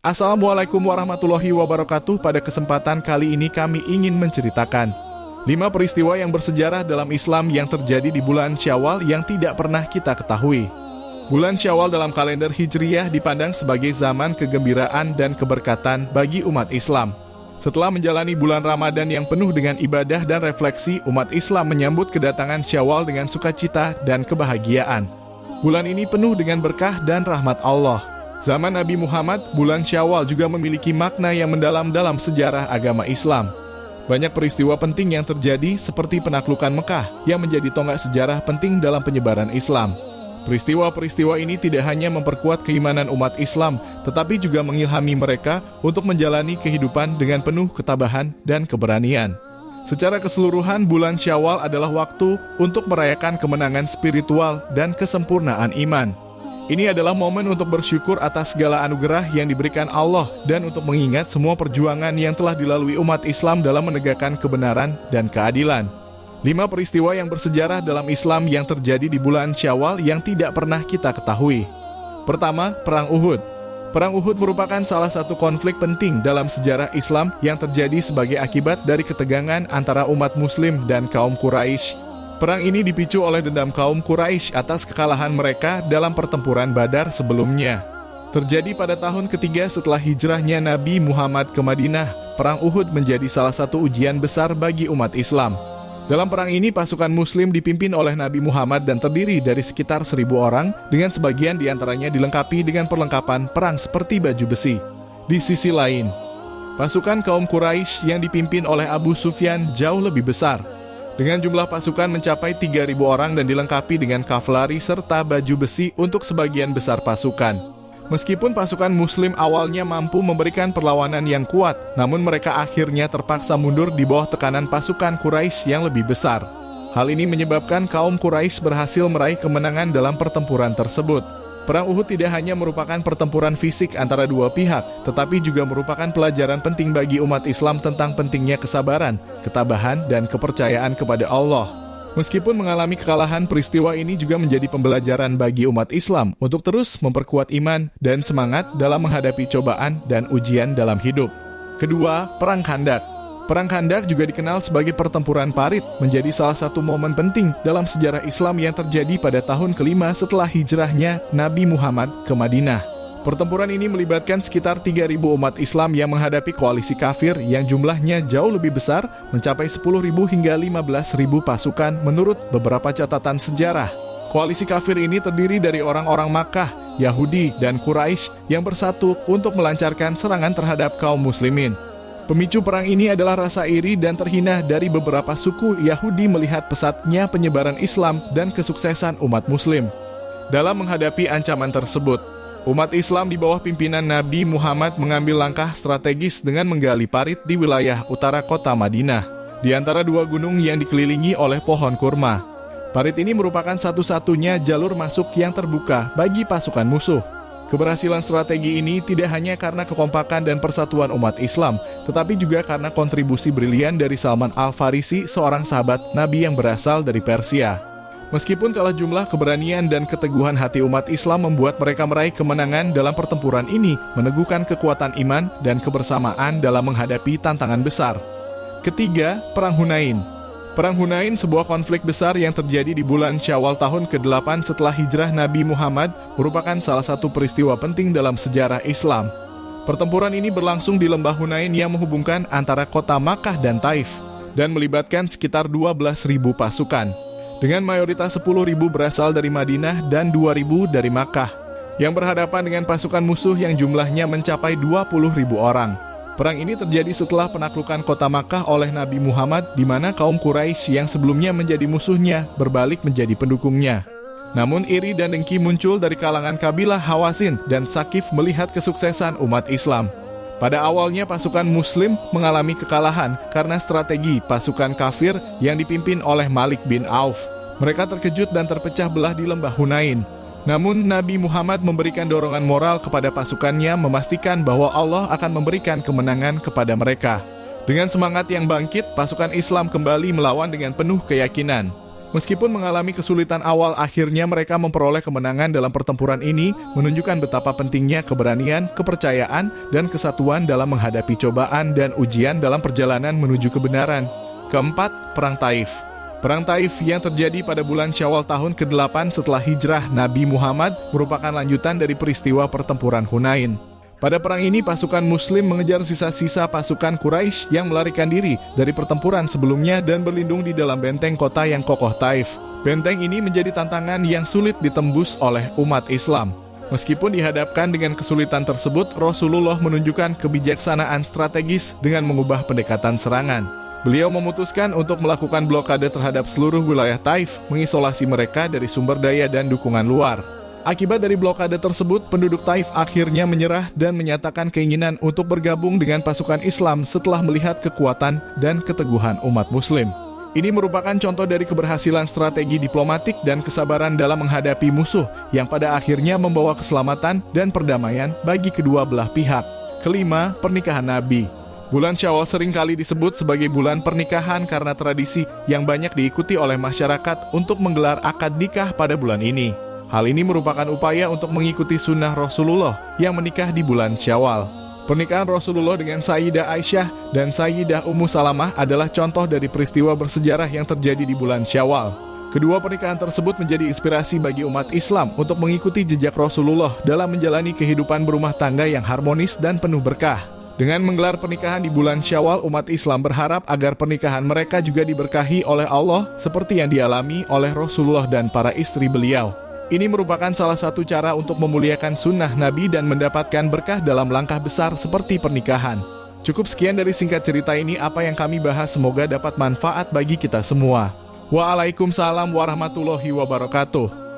Assalamualaikum warahmatullahi wabarakatuh. Pada kesempatan kali ini kami ingin menceritakan 5 peristiwa yang bersejarah dalam Islam yang terjadi di bulan Syawal yang tidak pernah kita ketahui. Bulan Syawal dalam kalender Hijriyah dipandang sebagai zaman kegembiraan dan keberkatan bagi umat Islam. Setelah menjalani bulan Ramadan yang penuh dengan ibadah dan refleksi, umat Islam menyambut kedatangan Syawal dengan sukacita dan kebahagiaan. Bulan ini penuh dengan berkah dan rahmat Allah. Zaman Nabi Muhammad, bulan Syawal juga memiliki makna yang mendalam dalam sejarah agama Islam. Banyak peristiwa penting yang terjadi seperti penaklukan Mekah yang menjadi tonggak sejarah penting dalam penyebaran Islam. Peristiwa-peristiwa ini tidak hanya memperkuat keimanan umat Islam, tetapi juga mengilhami mereka untuk menjalani kehidupan dengan penuh ketabahan dan keberanian. Secara keseluruhan, bulan Syawal adalah waktu untuk merayakan kemenangan spiritual dan kesempurnaan iman. Ini adalah momen untuk bersyukur atas segala anugerah yang diberikan Allah dan untuk mengingat semua perjuangan yang telah dilalui umat Islam dalam menegakkan kebenaran dan keadilan. 5 peristiwa yang bersejarah dalam Islam yang terjadi di bulan Syawal yang tidak pernah kita ketahui. Pertama, Perang Uhud. Perang Uhud merupakan salah satu konflik penting dalam sejarah Islam yang terjadi sebagai akibat dari ketegangan antara umat Muslim dan kaum Quraisy. Perang ini dipicu oleh dendam kaum Quraisy atas kekalahan mereka dalam pertempuran Badar sebelumnya. Terjadi pada tahun ketiga setelah hijrahnya Nabi Muhammad ke Madinah. Perang Uhud menjadi salah satu ujian besar bagi umat Islam. Dalam perang ini, pasukan Muslim dipimpin oleh Nabi Muhammad dan terdiri dari sekitar 1.000 orang, dengan sebagian diantaranya dilengkapi dengan perlengkapan perang seperti baju besi. Di sisi lain, pasukan kaum Quraisy yang dipimpin oleh Abu Sufyan jauh lebih besar, dengan jumlah pasukan mencapai 3.000 orang dan dilengkapi dengan kavaleri serta baju besi untuk sebagian besar pasukan. Meskipun pasukan Muslim awalnya mampu memberikan perlawanan yang kuat, namun mereka akhirnya terpaksa mundur di bawah tekanan pasukan Quraisy yang lebih besar. Hal ini menyebabkan kaum Quraisy berhasil meraih kemenangan dalam pertempuran tersebut. Perang Uhud tidak hanya merupakan pertempuran fisik antara dua pihak, tetapi juga merupakan pelajaran penting bagi umat Islam tentang pentingnya kesabaran, ketabahan, dan kepercayaan kepada Allah. Meskipun mengalami kekalahan, peristiwa ini juga menjadi pembelajaran bagi umat Islam untuk terus memperkuat iman dan semangat dalam menghadapi cobaan dan ujian dalam hidup. Kedua, Perang Khandak. Perang Khandak juga dikenal sebagai pertempuran parit, menjadi salah satu momen penting dalam sejarah Islam yang terjadi pada tahun kelima setelah hijrahnya Nabi Muhammad ke Madinah. Pertempuran ini melibatkan sekitar 3.000 umat Islam yang menghadapi koalisi kafir yang jumlahnya jauh lebih besar, mencapai 10.000 hingga 15.000 pasukan menurut beberapa catatan sejarah. Koalisi kafir ini terdiri dari orang-orang Makkah, Yahudi, dan Quraisy yang bersatu untuk melancarkan serangan terhadap kaum muslimin. Pemicu perang ini adalah rasa iri dan terhina dari beberapa suku Yahudi melihat pesatnya penyebaran Islam dan kesuksesan umat Muslim. Dalam menghadapi ancaman tersebut, umat Islam di bawah pimpinan Nabi Muhammad mengambil langkah strategis dengan menggali parit di wilayah utara kota Madinah, di antara dua gunung yang dikelilingi oleh pohon kurma. Parit ini merupakan satu-satunya jalur masuk yang terbuka bagi pasukan musuh. Keberhasilan strategi ini tidak hanya karena kekompakan dan persatuan umat Islam, tetapi juga karena kontribusi brilian dari Salman Al-Farisi, seorang sahabat Nabi yang berasal dari Persia. Meskipun kalah jumlah, keberanian dan keteguhan hati umat Islam membuat mereka meraih kemenangan dalam pertempuran ini, meneguhkan kekuatan iman dan kebersamaan dalam menghadapi tantangan besar. Ketiga, Perang Hunain. Perang Hunain, sebuah konflik besar yang terjadi di bulan Syawal tahun ke-8 setelah hijrah Nabi Muhammad, merupakan salah satu peristiwa penting dalam sejarah Islam. Pertempuran ini berlangsung di lembah Hunain yang menghubungkan antara kota Makkah dan Taif, dan melibatkan sekitar 12.000 pasukan. Dengan mayoritas 10.000 berasal dari Madinah dan 2.000 dari Makkah, yang berhadapan dengan pasukan musuh yang jumlahnya mencapai 20.000 orang. Perang ini terjadi setelah penaklukan kota Makkah oleh Nabi Muhammad, di mana kaum Quraisy yang sebelumnya menjadi musuhnya berbalik menjadi pendukungnya. Namun iri dan dengki muncul dari kalangan kabilah Hawazin dan Sakif melihat kesuksesan umat Islam. Pada awalnya pasukan Muslim mengalami kekalahan karena strategi pasukan kafir yang dipimpin oleh Malik bin Auf. Mereka terkejut dan terpecah belah di lembah Hunain. Namun Nabi Muhammad memberikan dorongan moral kepada pasukannya, memastikan bahwa Allah akan memberikan kemenangan kepada mereka. Dengan semangat yang bangkit, pasukan Islam kembali melawan dengan penuh keyakinan. Meskipun mengalami kesulitan awal, akhirnya mereka memperoleh kemenangan dalam pertempuran ini, menunjukkan betapa pentingnya keberanian, kepercayaan, dan kesatuan dalam menghadapi cobaan dan ujian dalam perjalanan menuju kebenaran. Keempat, Perang Taif. Perang Taif yang terjadi pada bulan Syawal tahun ke-8 setelah hijrah Nabi Muhammad merupakan lanjutan dari peristiwa pertempuran Hunain. Pada perang ini, pasukan Muslim mengejar sisa-sisa pasukan Quraisy yang melarikan diri dari pertempuran sebelumnya dan berlindung di dalam benteng kota yang kokoh Taif. Benteng ini menjadi tantangan yang sulit ditembus oleh umat Islam. Meskipun dihadapkan dengan kesulitan tersebut, Rasulullah menunjukkan kebijaksanaan strategis dengan mengubah pendekatan serangan. Beliau memutuskan untuk melakukan blokade terhadap seluruh wilayah Taif, mengisolasi mereka dari sumber daya dan dukungan luar. Akibat dari blokade tersebut, penduduk Taif akhirnya menyerah dan menyatakan keinginan untuk bergabung dengan pasukan Islam setelah melihat kekuatan dan keteguhan umat Muslim. Ini merupakan contoh dari keberhasilan strategi diplomatik dan kesabaran dalam menghadapi musuh yang pada akhirnya membawa keselamatan dan perdamaian bagi kedua belah pihak. Kelima, pernikahan Nabi. Bulan Syawal seringkali disebut sebagai bulan pernikahan karena tradisi yang banyak diikuti oleh masyarakat untuk menggelar akad nikah pada bulan ini. Hal ini merupakan upaya untuk mengikuti sunnah Rasulullah yang menikah di bulan Syawal. Pernikahan Rasulullah dengan Sayyidah Aisyah dan Sayyidah Ummu Salamah adalah contoh dari peristiwa bersejarah yang terjadi di bulan Syawal. Kedua pernikahan tersebut menjadi inspirasi bagi umat Islam untuk mengikuti jejak Rasulullah dalam menjalani kehidupan berumah tangga yang harmonis dan penuh berkah. Dengan menggelar pernikahan di bulan Syawal, umat Islam berharap agar pernikahan mereka juga diberkahi oleh Allah seperti yang dialami oleh Rasulullah dan para istri beliau. Ini merupakan salah satu cara untuk memuliakan sunnah Nabi dan mendapatkan berkah dalam langkah besar seperti pernikahan. Cukup sekian dari singkat cerita ini, apa yang kami bahas semoga dapat manfaat bagi kita semua. Waalaikumsalam warahmatullahi wabarakatuh.